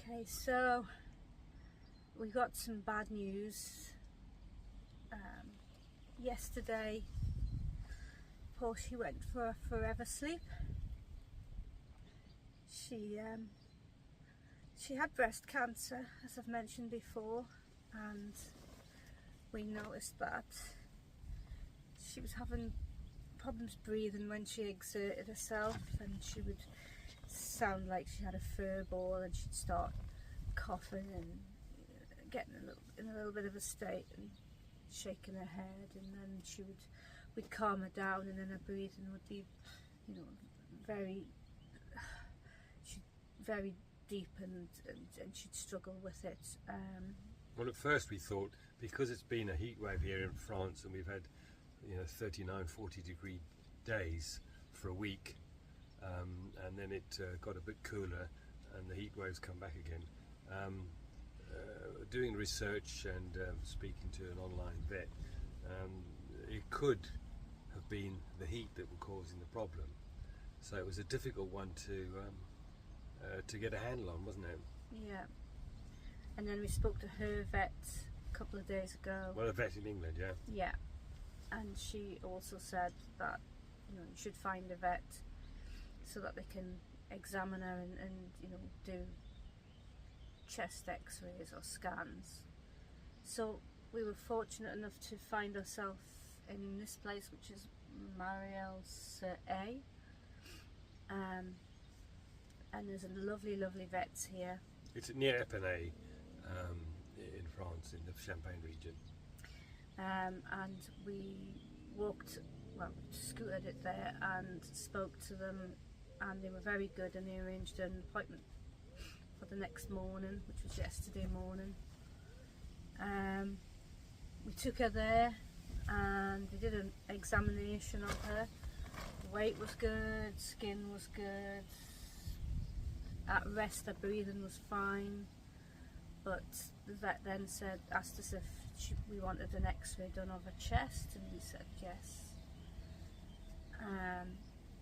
Okay, so we got some bad news. Yesterday, Porsche went for a forever sleep. She had breast cancer, as I've mentioned before, and we noticed that she was having problems breathing when she exerted herself, and she would sound like she had a fur ball, and she'd start coughing and getting in a little bit of a state and shaking her head, and then we'd calm her down, and then her breathing would be, very deep, and she'd struggle with it. Well, at first we thought, because it's been a heat wave here in France and we've had 39, 40 degree days for a week, and then it got a bit cooler and the heat waves come back again. Doing research and speaking to an online vet, it could have been the heat that was causing the problem. So it was a difficult one to get a handle on, wasn't it? Yeah. And then we spoke to her vet a couple of days ago. Well, a vet in England, yeah. Yeah. And she also said that you should find a vet so that they can examine her and do chest x-rays or scans. So we were fortunate enough to find ourselves in this place, which is Marielle-sur-A, and there's a lovely vets here. It's near Epinay, in France, in the Champagne region. And we scooted it there and spoke to them, and they were very good, and they arranged an appointment for the next morning, which was yesterday morning. We took her there and we did an examination of her. Weight was good, skin was good, at rest her breathing was fine, but the vet then asked us if we wanted an x-ray done of her chest, and we said yes.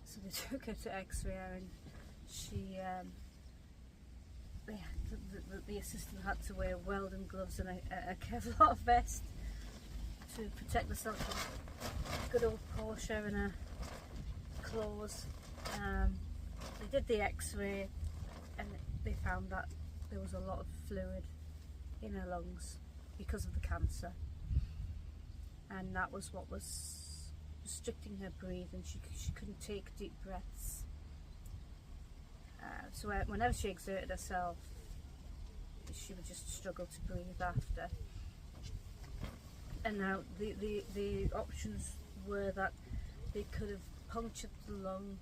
So they took her to x-ray her, and she the assistant had to wear welding gloves and a Kevlar vest to protect herself from good old Porsche and her claws. They did the x-ray and they found that there was a lot of fluid in her lungs because of the cancer, and that was what was restricting her breathing. She couldn't take deep breaths. So whenever she exerted herself, she would just struggle to breathe after. And now the options were that they could have punctured the lung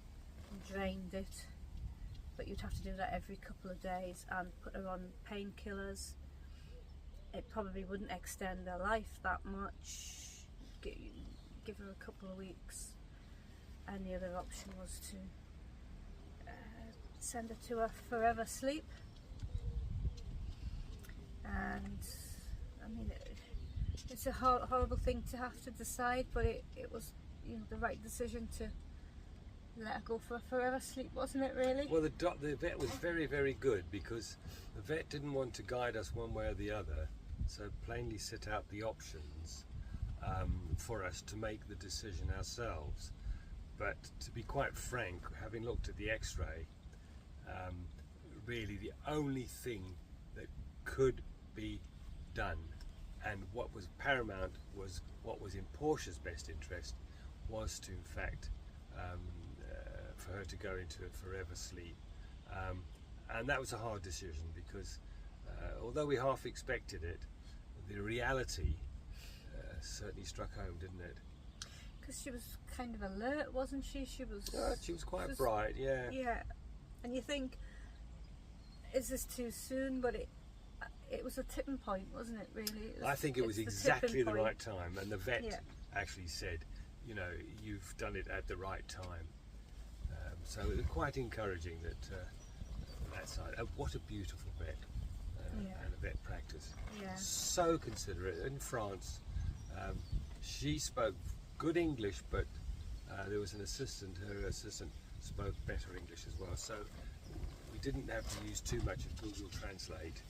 and drained it, but you'd have to do that every couple of days and put her on painkillers. It probably wouldn't extend her life that much. Give her a couple of weeks. And the other option was to send her to a forever sleep. And I mean, it's a horrible thing to have to decide, but it was the right decision to let her go for a forever sleep, wasn't it, really? Well, the vet was very, very good, because the vet didn't want to guide us one way or the other, so plainly set out the options for us to make the decision ourselves. But to be quite frank, having looked at the x-ray, really the only thing that could be done, and what was paramount, was what was in Porsche's best interest, was to in fact for her to go into a forever sleep, and that was a hard decision, because although we half expected it, the reality certainly struck home, didn't it? Because she was kind of alert, wasn't she? She was quite bright, yeah. Yeah, and you think, is this too soon? But it was a tipping point, wasn't it, really? I think it was exactly the right time, and the vet actually said, you've done it at the right time. So it was quite encouraging that side. What a beautiful vet, and a vet practice. Yeah. So considerate. In France, she spoke good English, but there was an assistant. Her assistant spoke better English as well. So we didn't have to use too much of Google Translate.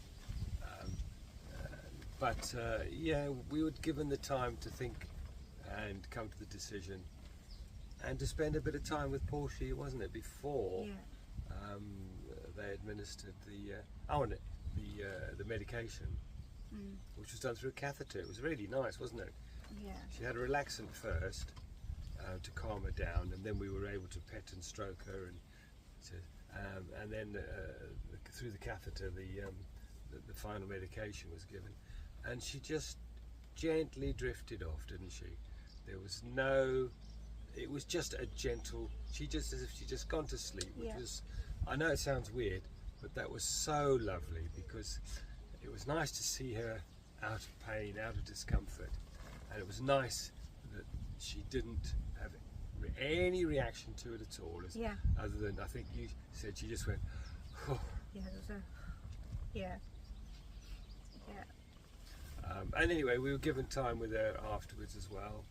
Yeah, we were given the time to think and come to the decision, and to spend a bit of time with Porsche, wasn't it, before they administered the medication, which was done through a catheter. It was really nice, wasn't it? Yeah. She had a relaxant first to calm her down, and then we were able to pet and stroke her, and then through the catheter the final medication was given, and she just gently drifted off, didn't she? There was no, it was just a gentle, she just, as if she'd just gone to sleep, which was, I know it sounds weird, but that was so lovely, because it was nice to see her out of pain, out of discomfort, and it was nice that she didn't have any reaction to it at all, other than, I think you said, she just went, oh. Yeah, there was a, yeah. And anyway, we were given time with her afterwards as well.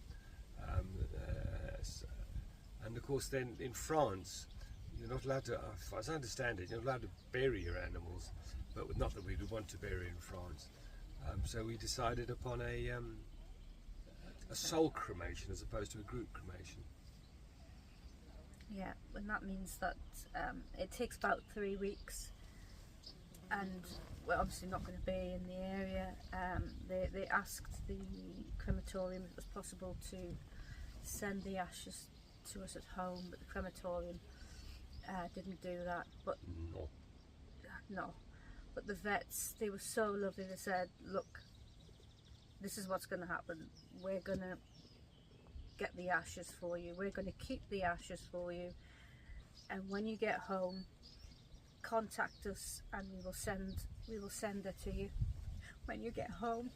And of course then in France, you're not allowed to, as far as I understand it, you're not allowed to bury your animals, but not that we would want to bury in France. So we decided upon a sole cremation as opposed to a group cremation. Yeah, and that means that it takes about 3 weeks, and we're obviously not going to be in the area. They asked the crematorium if it was possible to send the ashes to us at home, but the crematorium didn't do that. But no. But the vets, they were so lovely. They said, look, this is what's going to happen. We're going to get the ashes for you. We're going to keep the ashes for you. And when you get home, contact us and we will send her to you when you get home,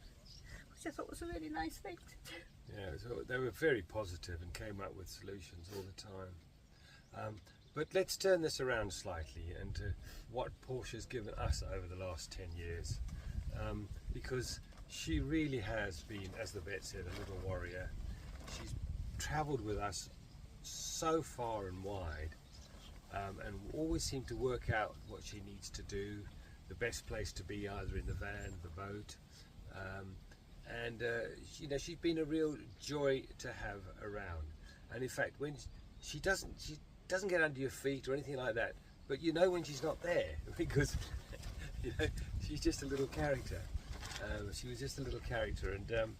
which I thought was a really nice thing to do. Yeah, so they were very positive and came up with solutions all the time. But let's turn this around slightly and to what Porsche's given us over the last 10 years, because she really has been, as the vet said, a little warrior. She's travelled with us so far and wide, and always seemed to work out what she needs to do, the best place to be, either in the van, the boat, and you know, she's been a real joy to have around. And in fact, when she doesn't get under your feet or anything like that, but you know when she's not there, because you know, she's just a little character. She was just a little character, and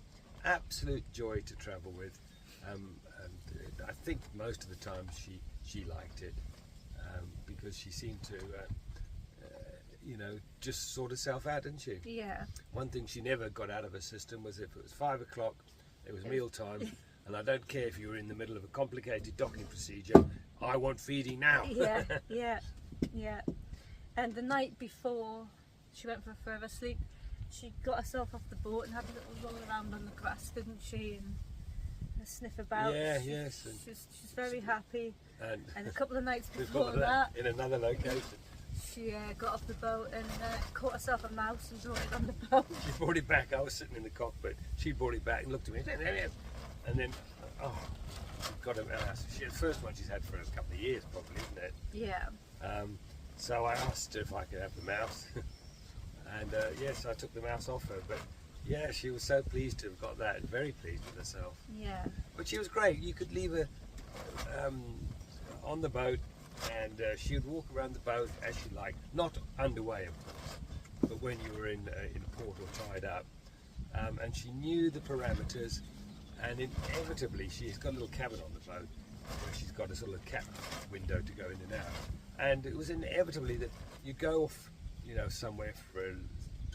absolute joy to travel with. And I think most of the time she liked it, because she seemed to you know, just sort herself out, didn't she? Yeah. One thing she never got out of her system was if it was 5 o'clock, it was meal time, and I don't care if you were in the middle of a complicated docking procedure, I want feeding now. Yeah. And the night before she went for further sleep, she got herself off the boat and had a little roll around on the grass, didn't she? And a sniff about. Yes. She's very happy. And a couple of nights before that, in another location, she got off the boat and caught herself a mouse and brought it on the boat. She brought it back. I was sitting in the cockpit. She brought it back and looked at me, and then got a mouse. The first one she's had for a couple of years, probably, isn't it? Yeah. So I asked her if I could have the mouse, and yes, I took the mouse off her. But yeah, she was so pleased to have got that, and very pleased with herself. Yeah. But she was great. You could leave her on the boat, and she would walk around the boat as she liked, not underway, of course, but when you were in port or tied up. And she knew the parameters, and inevitably she's got a little cabin on the boat where she's got a sort of cat window to go in and out. And it was inevitably that you go off, you know, somewhere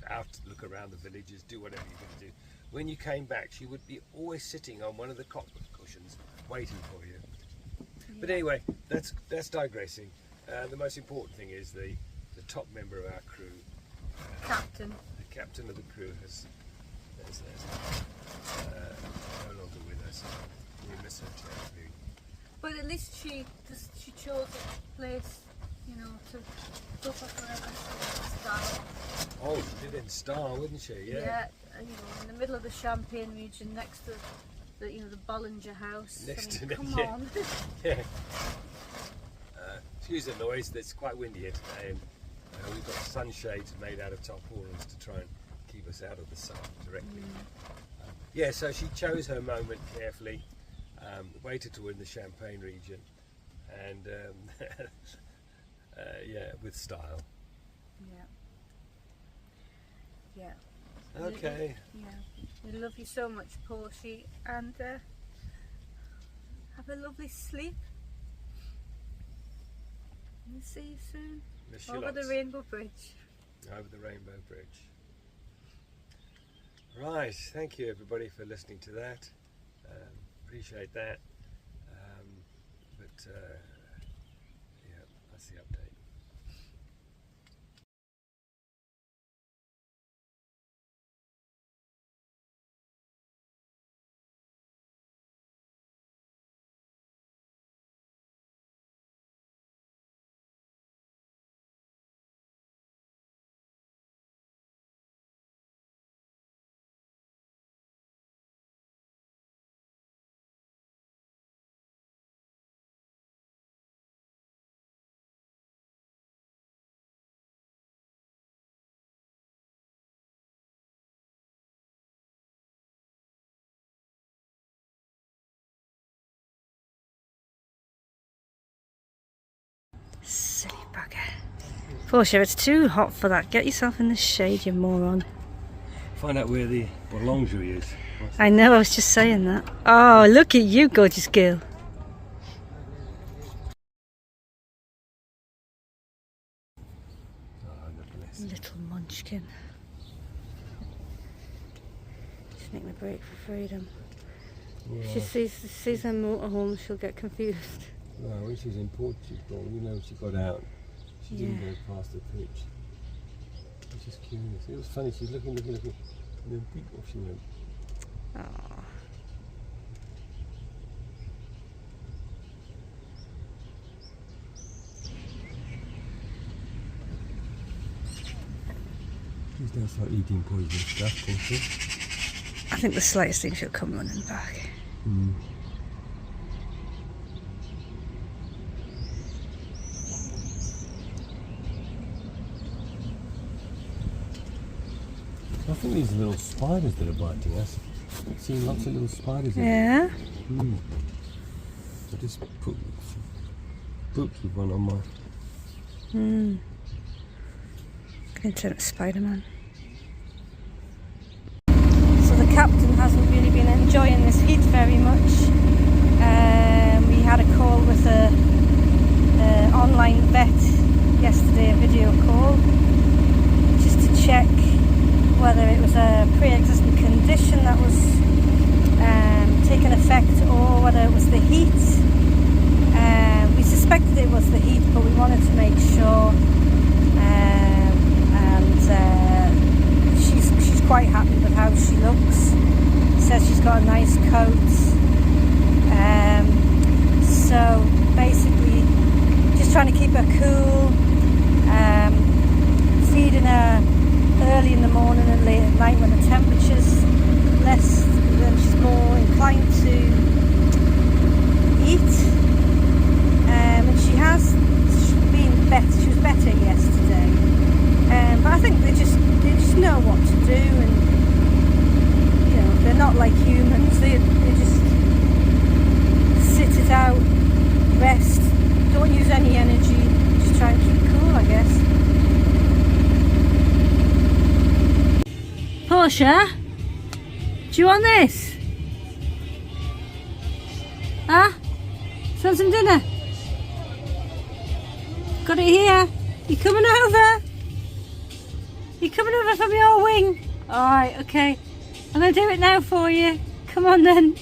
out to look around the villages, do whatever you're going to do. When you came back, she would be always sitting on one of the cockpit cushions waiting for you. Yeah. But anyway, that's digressing. The most important thing is the top member of our crew, Captain. The captain of the crew has no longer with us. We miss her terribly. But at least she chose a place, you know, to go for her style. Oh, she did in Star, wouldn't she? Yeah. Yeah, you know, in the middle of the Champagne region, next to the Bollinger House. Come on. Yeah. Excuse the noise. It's quite windy here today, and We've got sunshades made out of tarpaulins to try and keep us out of the sun directly. Yeah, so she chose her moment carefully, waited to win the Champagne region, and yeah, with style. Yeah. Okay. Yeah. We love you so much, Porsche, and have a lovely sleep. We'll see you soon. Over the Rainbow Bridge. Over the Rainbow Bridge. Right, thank you everybody for listening to that. Appreciate that. Yeah, that's the update. Silly bugger. Porsche, it's too hot for that. Get yourself in the shade, you moron. Find out where the boulangerie is. I know, I was just saying that. Oh, look at you, gorgeous girl. Little munchkin. She's making a break for freedom. Yeah. If she sees her motorhome, she'll get confused. Well, when she was in Portugal, you know, she got out. She didn't go past the pitch. It's just curious. It was funny. She's looking, and then beep off she went. Aww. She's going to start eating poisonous stuff, won't she? I think the slightest thing she'll come running back. I think these are little spiders that are biting us. I've seen lots of little spiders in Yeah? I just pooped with one on my... Going to turn it Spider-Man. So the captain hasn't really been enjoying this heat very much. We had a call with a online vet yesterday, a video call, just to check whether it was a pre-existing condition that was taking effect or whether it was the heat. We suspected it was the heat, but we wanted to make sure, and she's quite happy with how she looks. Says she's got a nice coat. So basically just trying to keep her cool, feeding her early in the morning and late at night when the temperature's less, then she's more inclined to eat. And she has been better. She was better yesterday. But I think they just know what to do, and you know, they're not like humans. They just sit it out, rest, don't use any energy, just try and keep cool, I guess. Porsche, do you want this? Huh? Want some dinner? Got it here. You coming over? You coming over from your wing? Alright, okay. I'm going to do it now for you. Come on then.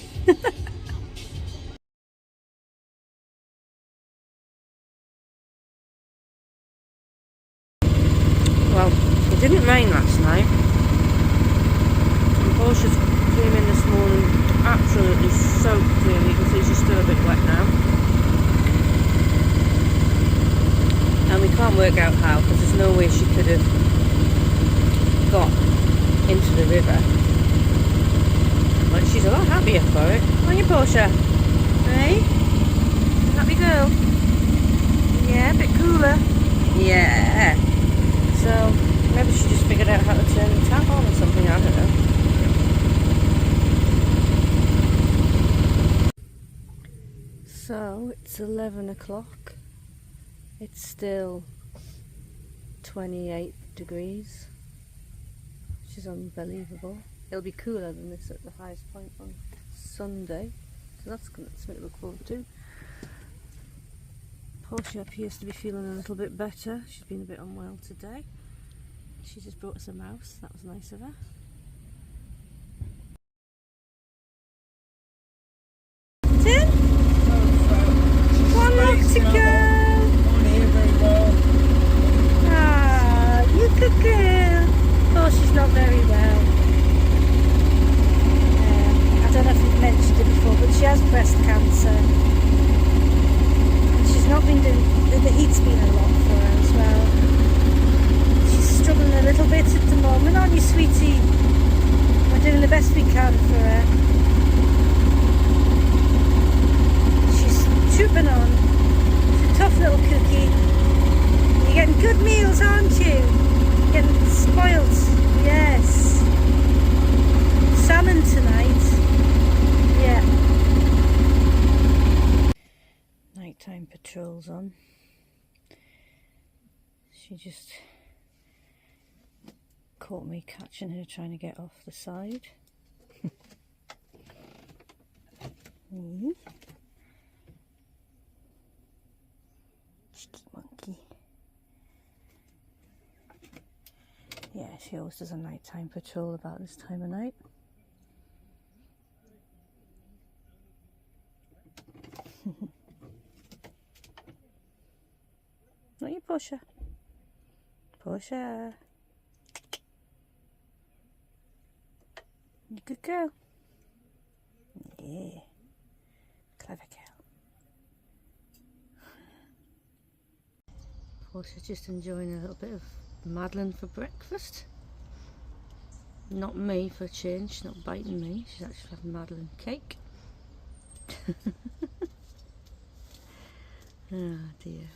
Well, it didn't rain last night. And Porsche's came in this morning absolutely soaked clean. You can see she's still a bit wet now. And we can't work out how, because there's no way she could have got into the river. But she's a lot happier for it. Aren't you, Porsche? Hey? Happy girl? Yeah, a bit cooler. Yeah. 11 o'clock. It's still 28 degrees, which is unbelievable. It'll be cooler than this at the highest point on Sunday, so that's something to look forward to. Porsche appears to be feeling a little bit better. She's been a bit unwell today. She just brought us a mouse, that was nice of her. Tin? One left to go! Ah, you good girl. Porsche's not very well. I don't know if you've mentioned it before, but she has breast cancer. And she's not been doing, the heat's been a lot for her as well. She's struggling a little bit at the moment, aren't you, sweetie? We're doing the best we can for her. She's trooping on. She's a tough little cookie. You're getting good meals, aren't you? You're getting spoilt. Yes. Salmon tonight. Yeah. Nighttime patrols on. She just caught me catching her trying to get off the side. Cheeky monkey. Yeah, she always does a nighttime patrol about this time of night. Not you, Porsche. Porsche. You good girl. Yeah. Clever girl. Porsche's just enjoying a little bit of Madeleine for breakfast. Not me for a change, she's not biting me, she's actually having Madeleine cake. Oh dear.